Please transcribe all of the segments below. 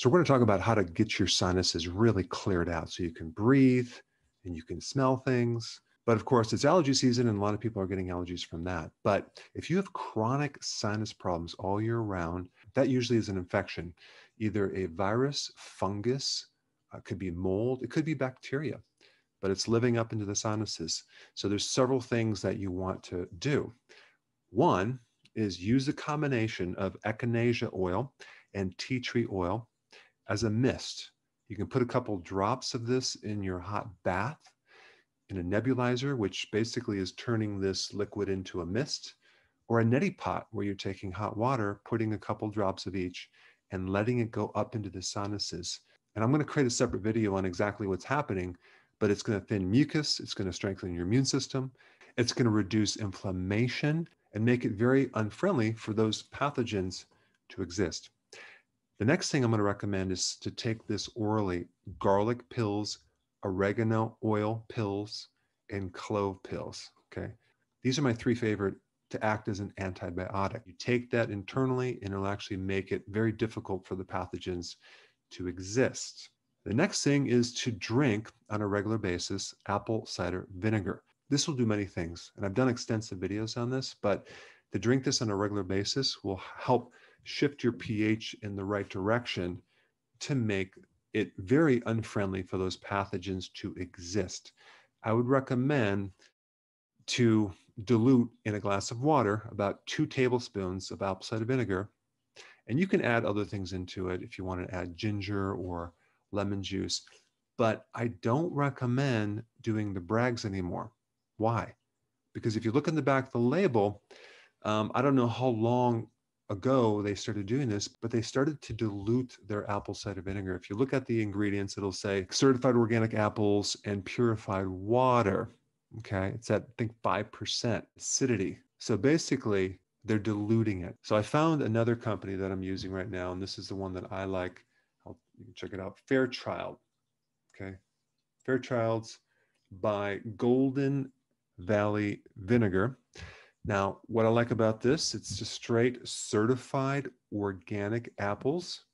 So we're going to talk about how to get your sinuses really cleared out so you can breathe and you can smell things. But of course, it's allergy season and a lot of people are getting allergies from that. But if you have chronic sinus problems all year round, that usually is an infection, either a virus, fungus, could be mold, it could be bacteria, but it's living up into the sinuses. So there's several things that you want to do. One is use a combination of echinacea oil and tea tree oil as a mist. You can put a couple drops of this in your hot bath in a nebulizer, which basically is turning this liquid into a mist, or a neti pot where you're taking hot water, putting a couple drops of each and letting it go up into the sinuses. And I'm going to create a separate video on exactly what's happening, but it's going to thin mucus. It's going to strengthen your immune system. It's going to reduce inflammation and make it very unfriendly for those pathogens to exist. The next thing I'm going to recommend is to take this orally: garlic pills, oregano oil pills, and clove pills. Okay. These are my three favorite to act as an antibiotic. You take that internally and it'll actually make it very difficult for the pathogens to exist. The next thing is to drink on a regular basis apple cider vinegar. This will do many things, and I've done extensive videos on this, but to drink this on a regular basis will help shift your pH in the right direction to make it very unfriendly for those pathogens to exist. I would recommend to dilute in a glass of water about 2 tablespoons of apple cider vinegar, and you can add other things into it if you want to add ginger or lemon juice, but I don't recommend doing the Bragg's anymore. Why? Because if you look in the back of the label, I don't know how long ago they started doing this, but they started to dilute their apple cider vinegar. If you look at the ingredients, it'll say certified organic apples and purified water. Okay, it's at, I think, 5% acidity. So basically, they're diluting it. So I found another company that I'm using right now, and this is the one that I like. You can check it out. Fairchild. Okay, Fairchild's by Golden Valley Vinegar. Now, what I like about this, it's just straight certified organic apples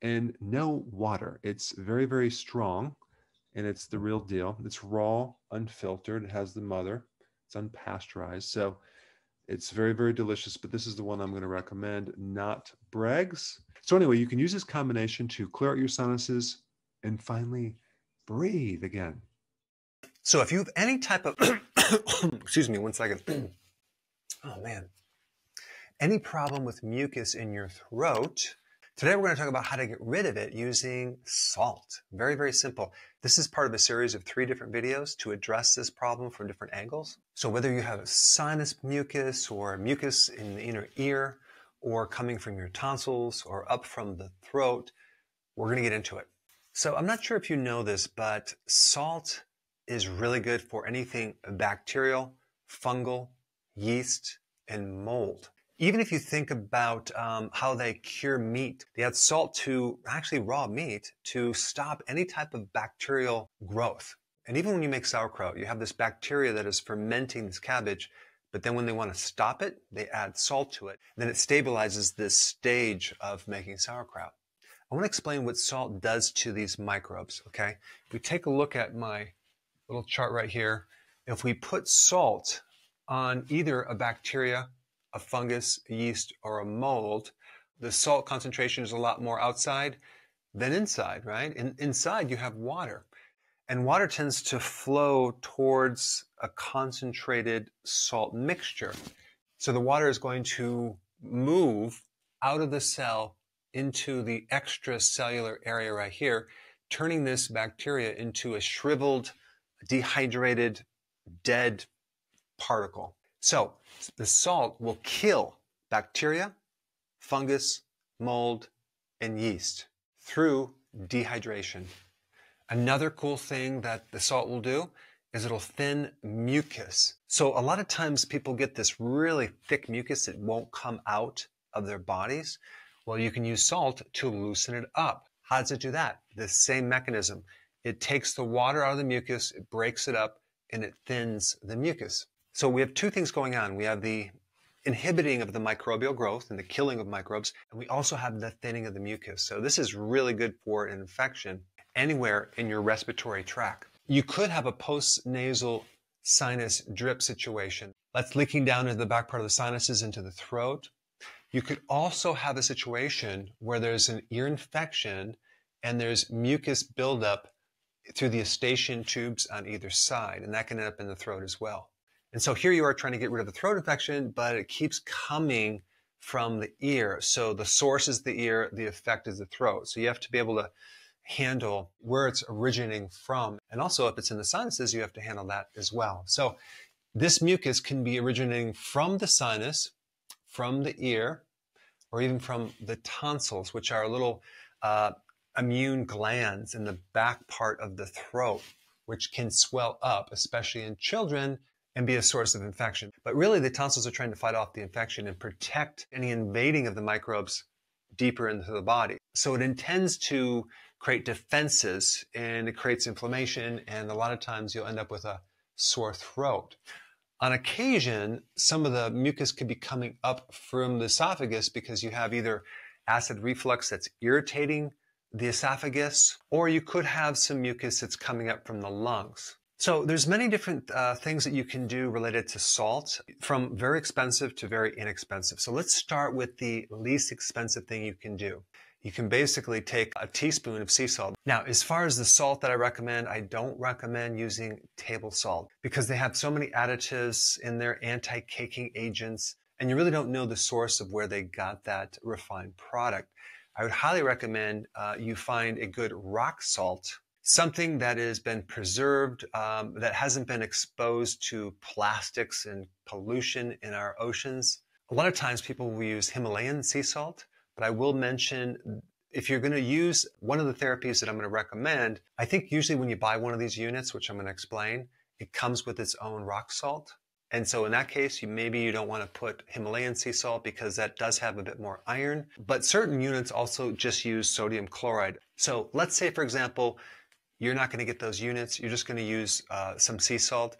and no water. It's very, very strong, and it's the real deal. It's raw, unfiltered. It has the mother. It's unpasteurized. So it's very, very delicious, but this is the one I'm going to recommend, not Bragg's. So anyway, you can use this combination to clear out your sinuses and finally breathe again. So if you have any type of, excuse me, one second. Oh man. Any problem with mucus in your throat? Today we're going to talk about how to get rid of it using salt. Very, very simple. This is part of a series of 3 different videos to address this problem from different angles. So whether you have sinus mucus or mucus in the inner ear, or coming from your tonsils or up from the throat, we're going to get into it. So I'm not sure if you know this, but salt is really good for anything bacterial, fungal, yeast, and mold. Even if you think about how they cure meat, they add salt to actually raw meat to stop any type of bacterial growth. And even when you make sauerkraut, you have this bacteria that is fermenting this cabbage, but then when they want to stop it, they add salt to it. And then it stabilizes this stage of making sauerkraut. I want to explain what salt does to these microbes, okay? If we take a look at my little chart right here, if we put salt on either a bacteria, a fungus, a yeast, or a mold, the salt concentration is a lot more outside than inside, right? Inside you have water, and water tends to flow towards a concentrated salt mixture. So the water is going to move out of the cell into the extracellular area right here, turning this bacteria into a shriveled, dehydrated, dead particle. So the salt will kill bacteria, fungus, mold, and yeast through dehydration. Another cool thing that the salt will do is it'll thin mucus. So a lot of times people get this really thick mucus that won't come out of their bodies. Well, you can use salt to loosen it up. How does it do that? The same mechanism. It takes the water out of the mucus, it breaks it up, and it thins the mucus. So we have 2 things going on. We have the inhibiting of the microbial growth and the killing of microbes. And we also have the thinning of the mucus. So this is really good for an infection anywhere in your respiratory tract. You could have a post-nasal sinus drip situation. That's leaking down into the back part of the sinuses into the throat. You could also have a situation where there's an ear infection and there's mucus buildup through the eustachian tubes on either side, and that can end up in the throat as well. And so here you are trying to get rid of the throat infection, but it keeps coming from the ear. So the source is the ear, the effect is the throat. So you have to be able to handle where it's originating from. And also if it's in the sinuses, you have to handle that as well. So this mucus can be originating from the sinus, from the ear, or even from the tonsils, which are little immune glands in the back part of the throat, which can swell up, especially in children, and be a source of infection. But really, the tonsils are trying to fight off the infection and protect any invading of the microbes deeper into the body. So it intends to create defenses, and it creates inflammation, and a lot of times you'll end up with a sore throat. On occasion, some of the mucus could be coming up from the esophagus because you have either acid reflux that's irritating the esophagus, or you could have some mucus that's coming up from the lungs. So there's many different things that you can do related to salt, from very expensive to very inexpensive. So let's start with the least expensive thing you can do. You can basically take a teaspoon of sea salt. Now, as far as the salt that I recommend, I don't recommend using table salt because they have so many additives in there, anti-caking agents, and you really don't know the source of where they got that refined product. I would highly recommend you find a good rock salt, something that has been preserved, that hasn't been exposed to plastics and pollution in our oceans. A lot of times people will use Himalayan sea salt, but I will mention if you're going to use one of the therapies that I'm going to recommend, I think usually when you buy one of these units, which I'm going to explain, it comes with its own rock salt. And so in that case, maybe you don't want to put Himalayan sea salt because that does have a bit more iron. But certain units also just use sodium chloride. So let's say, for example, you're not going to get those units. You're just going to use some sea salt.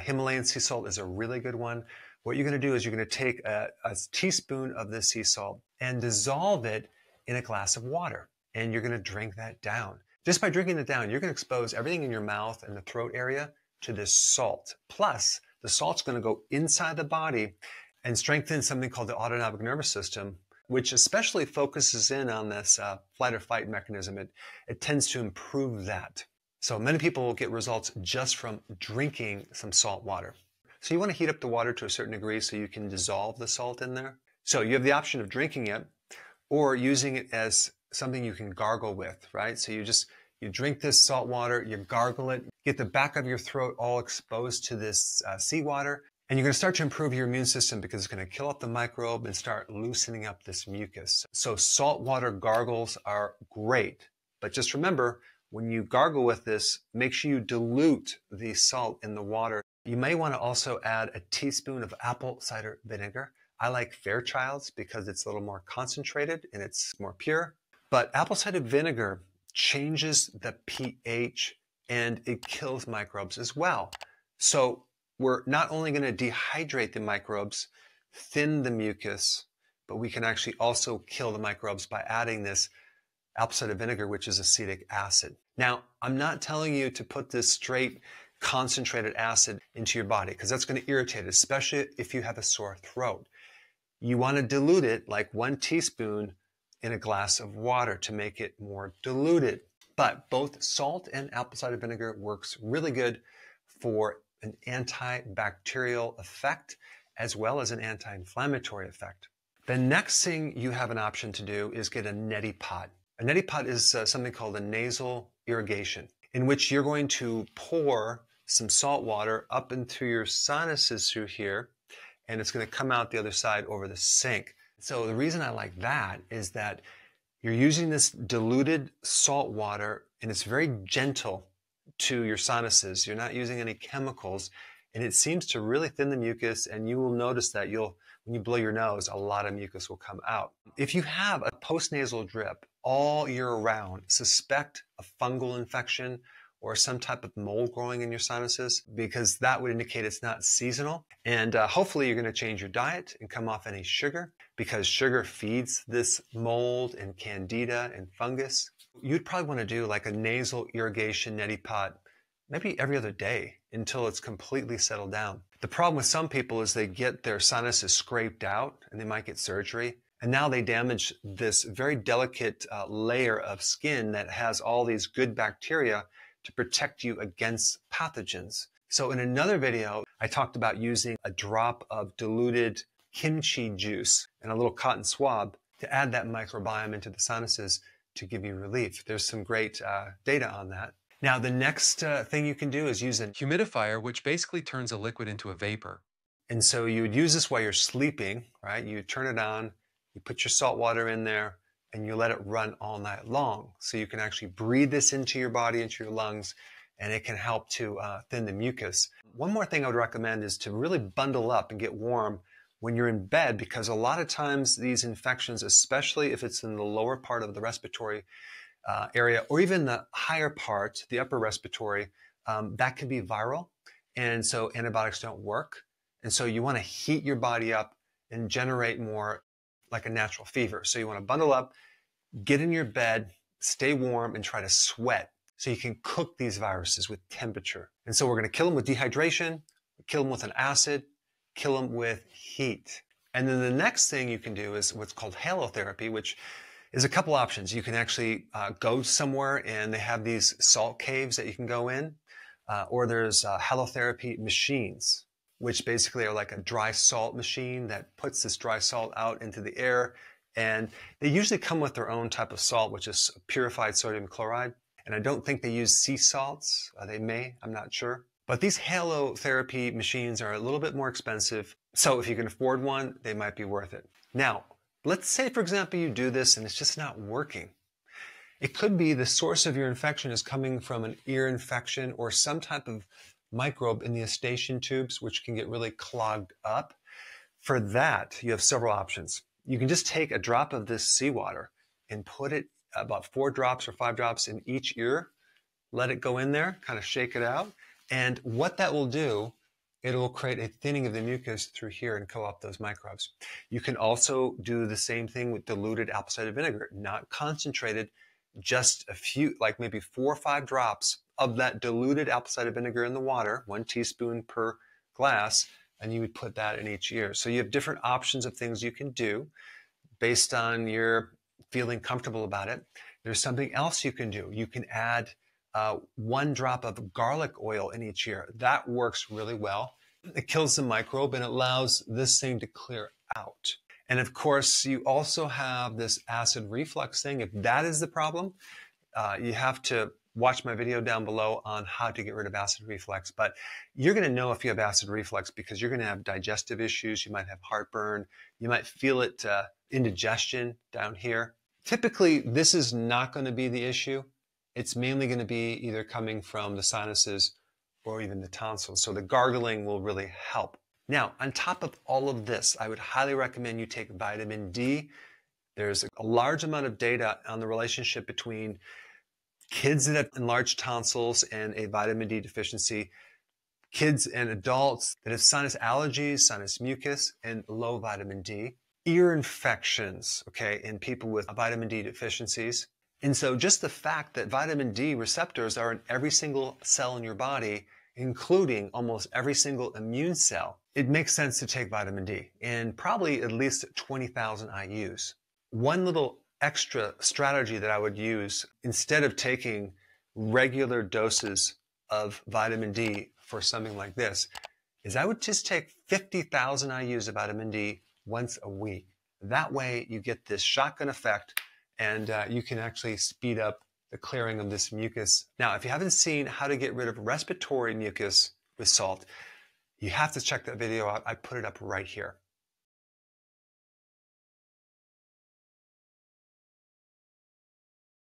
Himalayan sea salt is a really good one. What you're going to do is you're going to take a teaspoon of this sea salt and dissolve it in a glass of water. And you're going to drink that down. Just by drinking it down, you're going to expose everything in your mouth and the throat area to this salt. Plus, the salt's going to go inside the body and strengthen something called the autonomic nervous system, which especially focuses in on this flight or fight mechanism. It tends to improve that. So many people will get results just from drinking some salt water. So you want to heat up the water to a certain degree so you can dissolve the salt in there. So you have the option of drinking it or using it as something you can gargle with, right? So you drink this salt water, you gargle it, get the back of your throat all exposed to this seawater, and you're going to start to improve your immune system because it's going to kill up the microbe and start loosening up this mucus. So saltwater gargles are great, but just remember, when you gargle with this, make sure you dilute the salt in the water. You may want to also add a teaspoon of apple cider vinegar. I like Fairchild's because it's a little more concentrated and it's more pure. But apple cider vinegar changes the pH and it kills microbes as well. So we're not only going to dehydrate the microbes, thin the mucus, but we can actually also kill the microbes by adding this apple cider vinegar, which is acetic acid. Now, I'm not telling you to put this straight concentrated acid into your body because that's going to irritate it, especially if you have a sore throat. You want to dilute it like 1 teaspoon in a glass of water to make it more diluted. But both salt and apple cider vinegar works really good for an antibacterial effect as well as an anti-inflammatory effect. The next thing you have an option to do is get a neti pot. A neti pot is something called a nasal irrigation, in which you're going to pour some salt water up into your sinuses through here, and it's going to come out the other side over the sink. So the reason I like that is that you're using this diluted salt water, and it's very gentle to your sinuses. You're not using any chemicals, and it seems to really thin the mucus, and you will notice that when you blow your nose, a lot of mucus will come out. If you have a postnasal drip all year round, suspect a fungal infection or some type of mold growing in your sinuses, because that would indicate it's not seasonal. And hopefully you're going to change your diet and come off any sugar, because sugar feeds this mold and candida and fungus. You'd probably want to do like a nasal irrigation neti pot maybe every other day until it's completely settled down. The problem with some people is they get their sinuses scraped out and they might get surgery. And now they damage this very delicate layer of skin that has all these good bacteria to protect you against pathogens. So in another video, I talked about using a drop of diluted kimchi juice and a little cotton swab to add that microbiome into the sinuses to give you relief. There's some great data on that. Now, the next thing you can do is use a humidifier, which basically turns a liquid into a vapor. And so you would use this while you're sleeping, right? You turn it on, you put your salt water in there, and you let it run all night long. So you can actually breathe this into your body, into your lungs, and it can help to thin the mucus. One more thing I would recommend is to really bundle up and get warm when you're in bed, because a lot of times these infections, especially if it's in the lower part of the respiratory area, or even the higher part, the upper respiratory, that can be viral. And so antibiotics don't work. And so you want to heat your body up and generate more like a natural fever. So you want to bundle up, get in your bed, stay warm, and try to sweat so you can cook these viruses with temperature. And so we're going to kill them with dehydration, kill them with an acid, kill them with heat. And then the next thing you can do is what's called halotherapy, which is a couple options. You can actually go somewhere and they have these salt caves that you can go in, or there's halotherapy machines, which basically are like a dry salt machine that puts this dry salt out into the air. And they usually come with their own type of salt, which is purified sodium chloride. And I don't think they use sea salts. They may, I'm not sure. But these halotherapy machines are a little bit more expensive. So if you can afford one, they might be worth it. Now, let's say, for example, you do this and it's just not working. It could be the source of your infection is coming from an ear infection or some type of microbe in the eustachian tubes, which can get really clogged up. For that, you have several options. You can just take a drop of this seawater and put it about 4 drops or 5 drops in each ear. Let it go in there, kind of shake it out. And what that will do, it will create a thinning of the mucus through here and kill off those microbes. You can also do the same thing with diluted apple cider vinegar, not concentrated, just a few, like maybe 4 or 5 drops of that diluted apple cider vinegar in the water, 1 teaspoon per glass, and you would put that in each ear. So you have different options of things you can do based on your feeling comfortable about it. There's something else you can do. You can add 1 drop of garlic oil in each ear. That works really well. It kills the microbe and allows this thing to clear out. And of course, you also have this acid reflux thing. If that is the problem, you have to watch my video down below on how to get rid of acid reflux. But you're going to know if you have acid reflux because you're going to have digestive issues. You might have heartburn. You might feel it indigestion down here. Typically, this is not going to be the issue. It's mainly going to be either coming from the sinuses or even the tonsils. So the gargling will really help. Now, on top of all of this, I would highly recommend you take vitamin D. There's a large amount of data on the relationship between kids that have enlarged tonsils and a vitamin D deficiency, kids and adults that have sinus allergies, sinus mucus, and low vitamin D, ear infections, okay, in people with vitamin D deficiencies. And so just the fact that vitamin D receptors are in every single cell in your body, including almost every single immune cell, it makes sense to take vitamin D, and probably at least 20,000 IUs. One little extra strategy that I would use instead of taking regular doses of vitamin D for something like this is I would just take 50,000 IUs of vitamin D once a week. That way you get this shotgun effect and you can actually speed up the clearing of this mucus. Now, if you haven't seen how to get rid of respiratory mucus with salt, you have to check that video out. I put it up right here.